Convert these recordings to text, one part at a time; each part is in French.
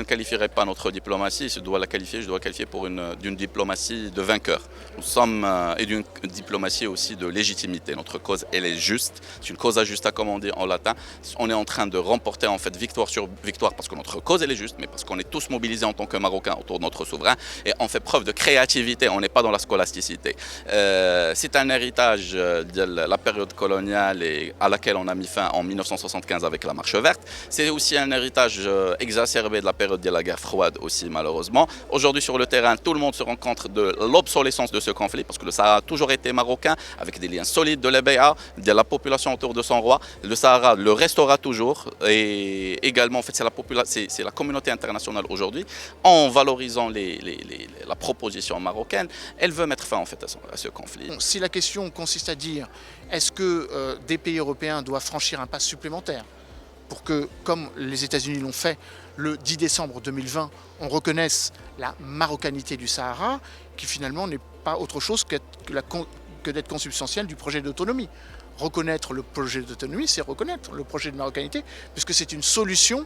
ne qualifierais pas notre diplomatie, je dois la qualifier, je dois la qualifier d'une diplomatie de vainqueur. Nous sommes, et d'une diplomatie aussi de légitimité. Notre cause, elle est juste. C'est une causa justa, comme on dit en latin. On est en train de remporter en fait victoire sur victoire parce que notre cause, elle est juste, mais parce qu'on est tous mobilisés en tant que Marocains autour de notre souverain et on fait preuve de créativité. On n'est pas dans la scolasticité. C'est un héritage de la période coloniale et à laquelle on a mis fin en 1975 avec la Marche verte. C'est aussi un héritage exacerbé de la période de la guerre froide aussi, malheureusement. Aujourd'hui, sur le terrain, tout le monde se rend compte de l'obsolescence de ce conflit parce que le Sahara a toujours été marocain avec des liens solides de l'EBA, de la population autour de son roi. Le Sahara le restera toujours et également, en fait, c'est la communauté internationale aujourd'hui, en valorisant la proposition marocaine, elle veut mettre fin en fait à ce conflit. Bon, si la question consiste à dire est-ce que des pays européens doivent franchir un pas supplémentaire pour que, comme les États-Unis l'ont fait le 10 décembre 2020, on reconnaisse la marocanité du Sahara, qui finalement n'est pas autre chose que d'être consubstantiel du projet d'autonomie. Reconnaître le projet d'autonomie, c'est reconnaître le projet de marocanité, puisque c'est une solution,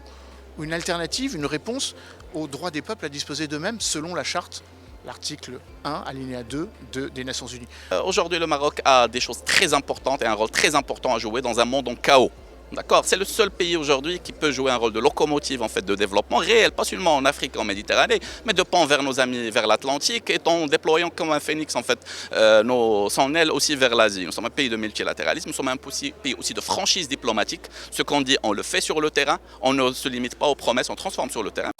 une alternative, une réponse au droit des peuples à disposer d'eux-mêmes selon la charte, l'article 1, alinéa 2 des Nations Unies. Aujourd'hui, le Maroc a des choses très importantes et un rôle très important à jouer dans un monde en chaos. D'accord, c'est le seul pays aujourd'hui qui peut jouer un rôle de locomotive en fait de développement réel, pas seulement en Afrique, en Méditerranée, mais de pont vers nos amis vers l'Atlantique et en déployant comme un phénix en fait son aile aussi vers l'Asie. Nous sommes un pays de multilatéralisme, nous sommes un pays aussi de franchise diplomatique. Ce qu'on dit, on le fait sur le terrain, on ne se limite pas aux promesses, on transforme sur le terrain.